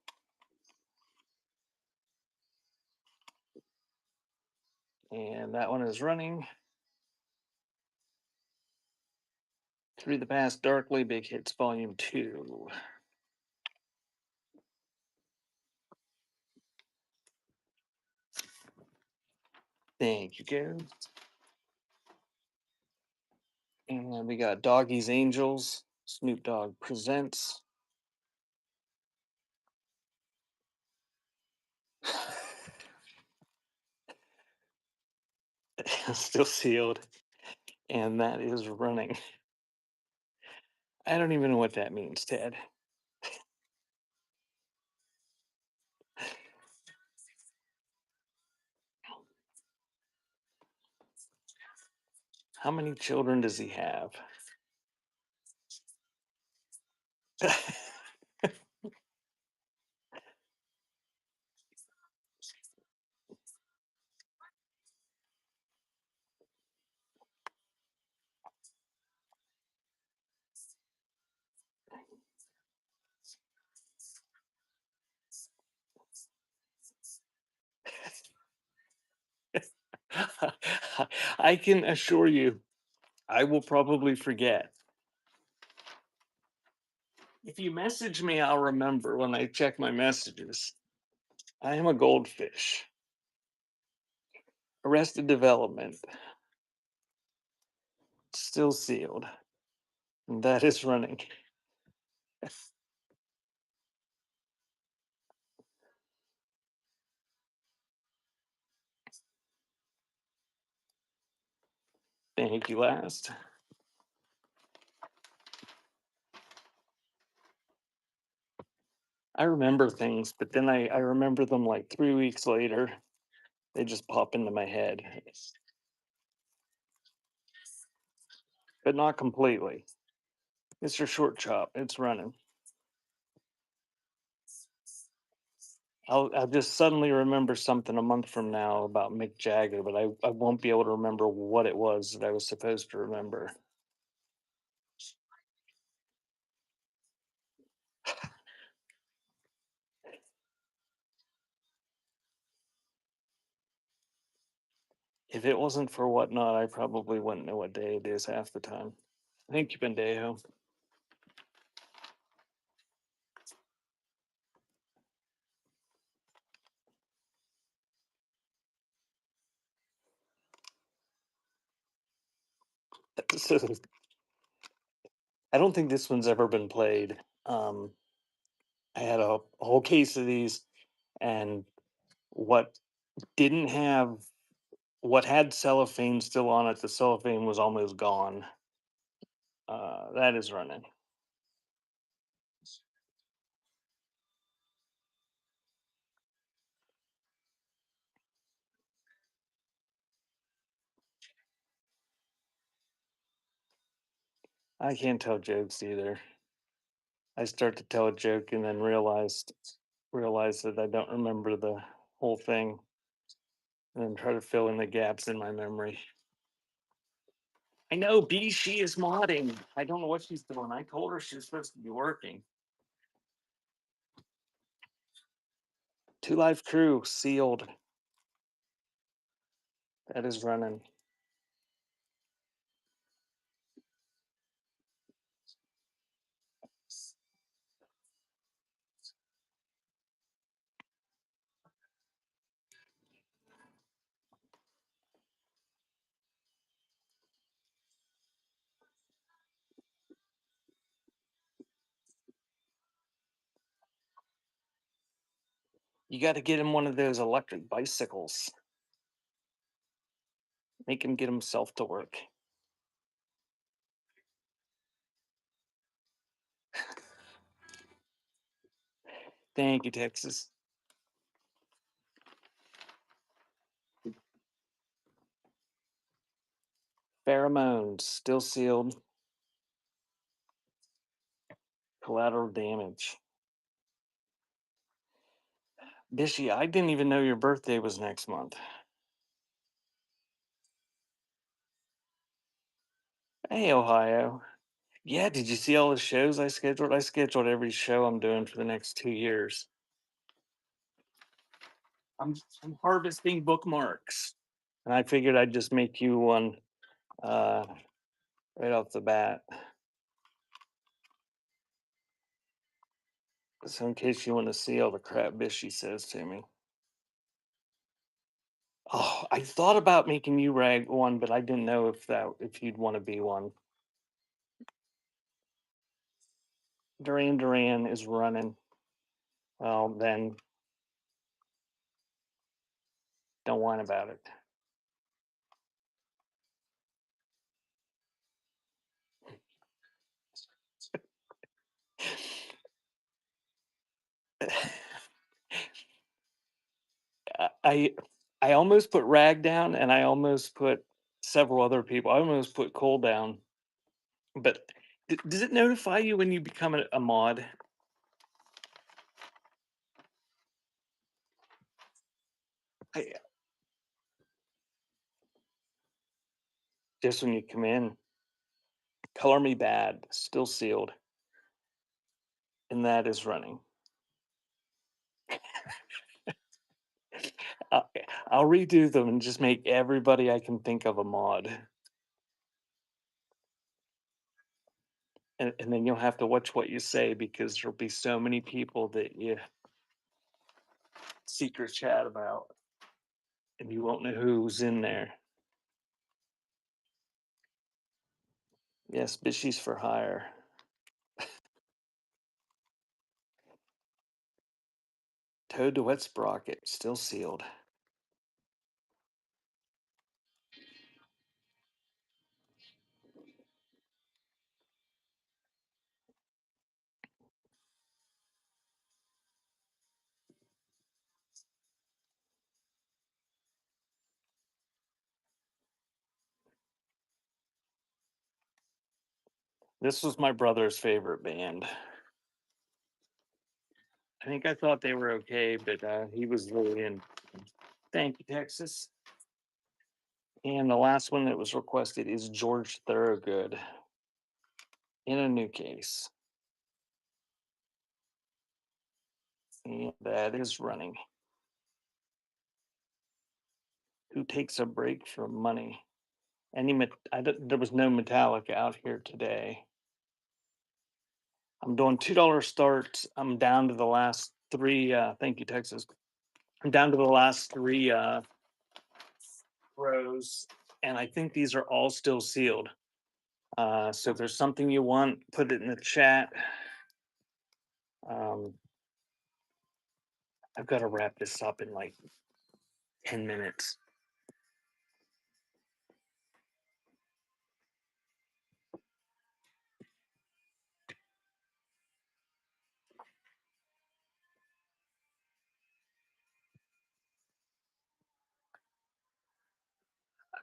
and that one is running. Through the Past Darkly, Big Hits Volume 2. Thank you, Gary. And we got Doggy's Angels, Snoop Dogg Presents. Still sealed. And that is running. I don't even know what that means, Ted. How many children does he have? I can assure you, I will probably forget. If you message me, I'll remember when I check my messages. I am a goldfish. Arrested Development, still sealed. And that is running. Thank you, last. I remember things, but then I remember them like 3 weeks later. They just pop into my head, but not completely. Mr. Short Chop, it's running. I'll just suddenly remember something a month from now about Mick Jagger, but I won't be able to remember what it was that I was supposed to remember. If it wasn't for Whatnot, I probably wouldn't know what day it is half the time. Thank you, Bendejo. So, I don't think this one's ever been played. I had a whole case of these, and what didn't have what had cellophane still on it, the cellophane was almost gone. That is running. I can't tell jokes either. I start to tell a joke and then realize that I don't remember the whole thing, and then try to fill in the gaps in my memory. I know B, she is modding. I don't know what she's doing. I told her she was supposed to be working. Two Live Crew sealed. That is running. You got to get him one of those electric bicycles. Make him get himself to work. Thank you, Texas. Pheromones still sealed. Collateral damage. Bishy, I didn't even know your birthday was next month. Hey, Ohio. Yeah, did you see all the shows I scheduled? I scheduled every show I'm doing for the next 2 years. I'm harvesting bookmarks, and I figured I'd just make you one uh, right off the bat, so in case you want to see all the crap Bishy says to me. Oh, I thought about making you rag one, but I didn't know if you'd want to be one. Duran Duran is running. Well, then don't whine about it. I I almost put Rag down, and I almost put several other people. I almost put Cole down, but does it notify you when you become a mod? I, just when you come in, Color Me Bad, still sealed, and that is running. I, I'll redo them and just make everybody I can think of a mod, and then you'll have to watch what you say because there'll be so many people that you secret chat about, and you won't know who's in there. Yes, Bishy's for hire. Toad to Wet Sprocket, still sealed. This was my brother's favorite band. I think I thought they were okay, but he was really in. Thank you, Texas. And the last one that was requested is George Thorogood in a new case. And that is running. Who takes a break from money? There was no Metallica out here today. I'm doing $2 starts. I'm down to the last three. Thank you, Texas. I'm down to the last three rows, and I think these are all still sealed. So if there's something you want, put it in the chat. Um, I've got to wrap this up in like 10 minutes.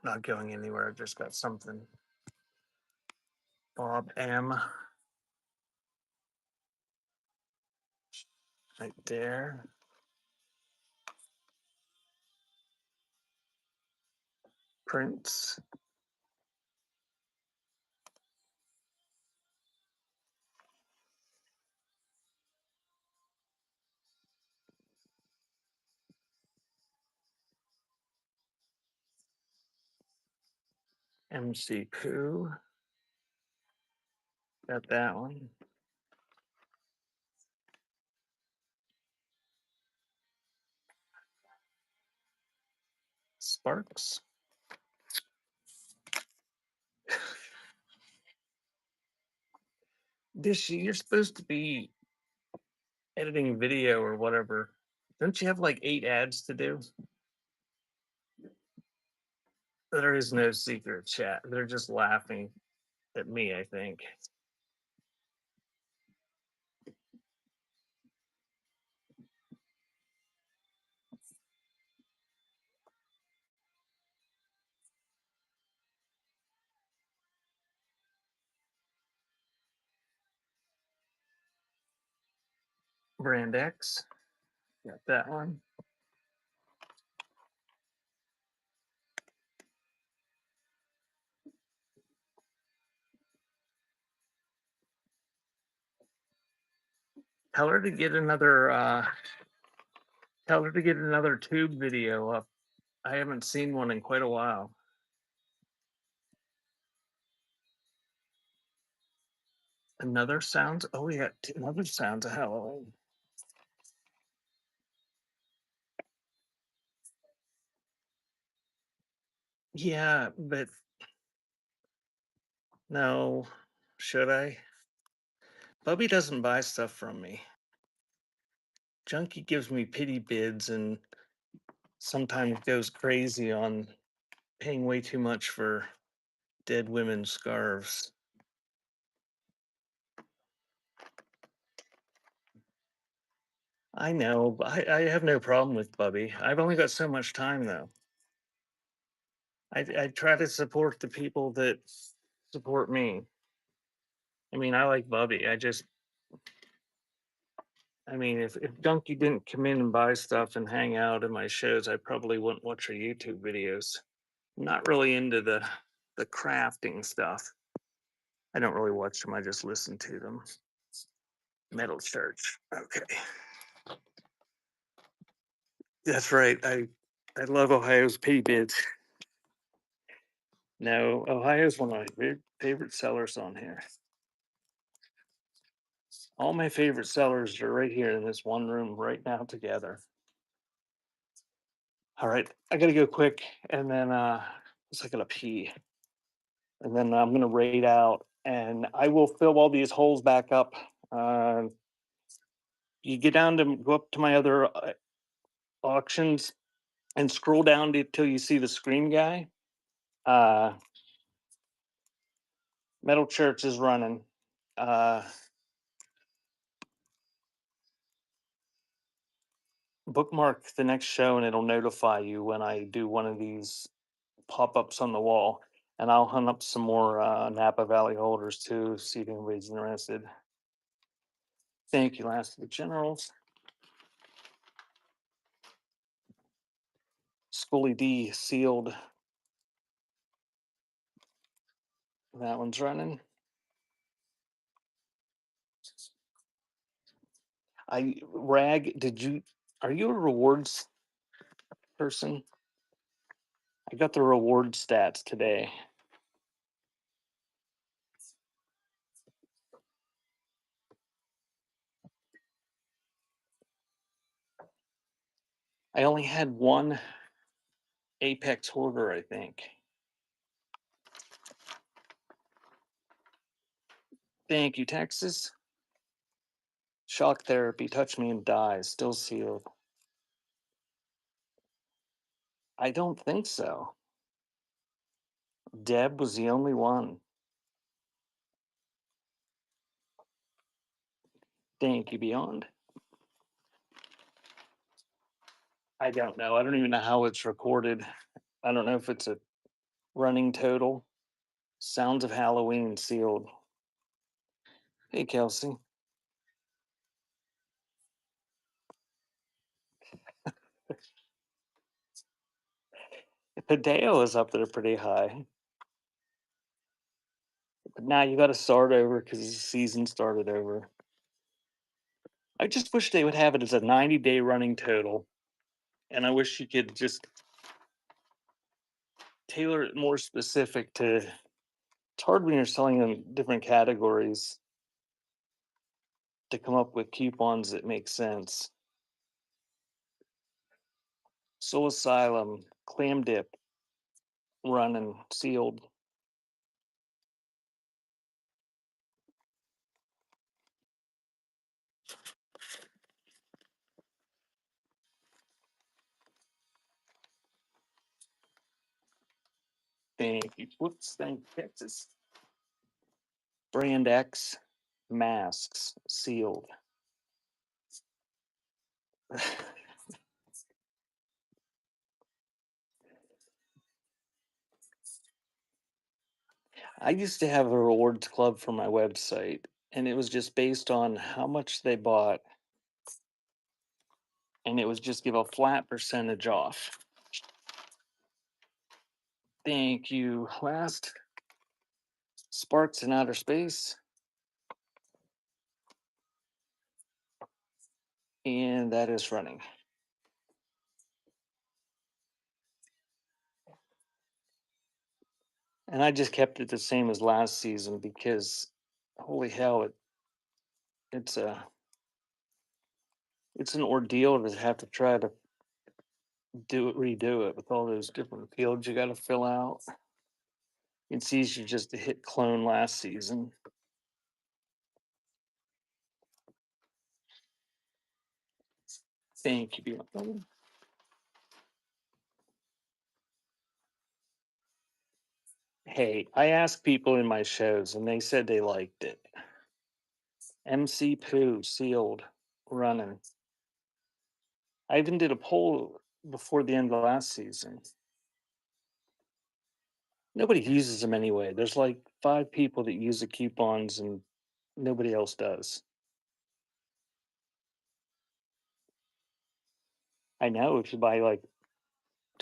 I'm not going anywhere. I've just got something. Bob M. Right there. Prince. MC Pooh. Got that one. Sparks. You're supposed to be editing video or whatever. Don't you have like 8 ads to do? There is no secret chat. They're just laughing at me, I think. Brand X. Got that one. Tell her to get another tell her to get another tube video up. I haven't seen one in quite a while. Another sounds? Oh yeah, another sounds of Halloween. Yeah, but no, should I? Bubby doesn't buy stuff from me. Junkie gives me pity bids and sometimes goes crazy on paying way too much for dead women's scarves. I know, but I have no problem with Bubby. I've only got so much time though. I try to support the people that support me. I mean, I like Bubby. I mean, if Donkey didn't come in and buy stuff and hang out in my shows, I probably wouldn't watch her YouTube videos. I'm not really into the crafting stuff. I don't really watch them. I just listen to them. Metal Church. Okay, that's right. I love Ohio's pity bids. No, Ohio's one of my favorite sellers on here. All my favorite sellers are right here in this one room right now together. All right, I gotta go quick, and then I gotta pee, and then I'm gonna raid out, and I will fill all these holes back up. Uh, you get down to go up to my other auctions and scroll down till you see the screen guy. Uh, Metal Church is running. Uh, Bookmark the next show, and it'll notify you when I do one of these pop-ups on the wall, and I'll hunt up some more Napa Valley holders too, see if anybody's interested. Thank you, last of the generals. Scully D sealed. That one's running. Rag, are you a rewards person? I got the reward stats today. I only had one Apex hoarder, I think. Thank you, Texas. Shock therapy, touch me and die, still sealed. I don't think so. Deb was the only one. Thank you, Beyond. I don't know. I don't even know how it's recorded. I don't know if it's a running total. Sounds of Halloween sealed. Hey, Kelsey. Hideo is up there pretty high. But now you got to start over because the season started over. I just wish they would have it as a 90-day running total. And I wish you could just tailor it more specific to. It's hard when you're selling in different categories to come up with coupons that make sense. Soul Asylum, Clam Dip, running sealed. Thank you. Whoops, thank you, Texas. Brand X masks sealed. I used to have a rewards club for my website, and it was just based on how much they bought, and it was just give a flat percentage off. Thank you. Last Sparks in Outer Space. and that is running. And I just kept it the same as last season because holy hell, it's a it's an ordeal to have to try to redo it with all those different fields you got to fill out. It's easier just to hit clone last season. Thank you. Hey, I asked people in my shows and they said they liked it. MC Pooh sealed running. I even did a poll before the end of last season. Nobody uses them anyway. There's like 5 people that use the coupons and nobody else does. I know if you buy like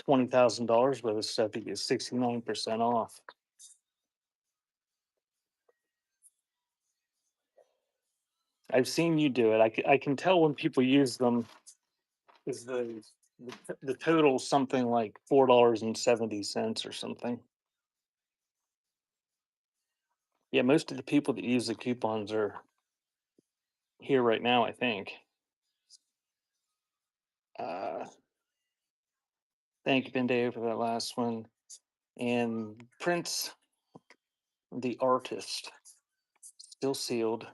$20,000 worth of stuff, you get 69% off. I've seen you do it. I can tell when people use them is the total something like $4.70 or something. Yeah, most of the people that use the coupons are here right now, I think. Uh, Thank you, Bendeo, for that last one. And Prince, the artist, still sealed.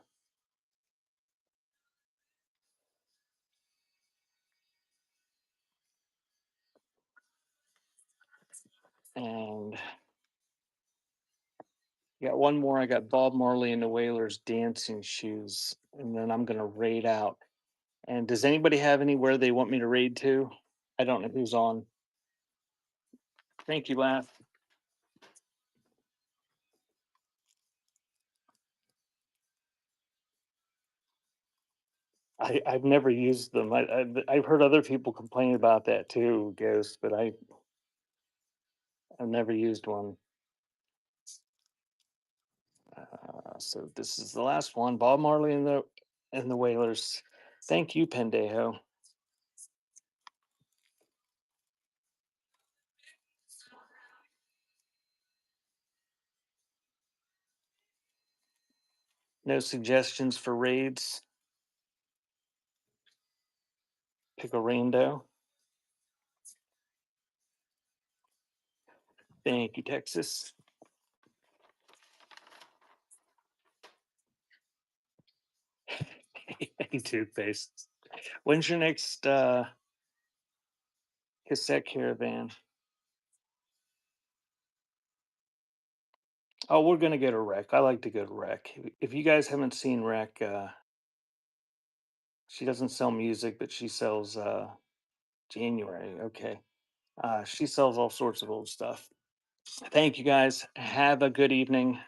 And got one more. I got Bob Marley and the Wailers dancing shoes. And then I'm going to raid out. And does anybody have anywhere they want me to raid to? I don't know who's on. Thank you, Laugh. I've never used them. I've heard other people complain about that too, Ghost, but I've never used one. So this is the last one. Bob Marley and the Wailers. Thank you, Pendejo. No suggestions for raids. Pick a rando. Thank you, Texas. Hey, toothpaste. When's your next cassette caravan? Oh, we're gonna go to Rec. I like to go to Rec. If you guys haven't seen Rec, she doesn't sell music, but she sells January. Okay. She sells all sorts of old stuff. Thank you guys. Have a good evening.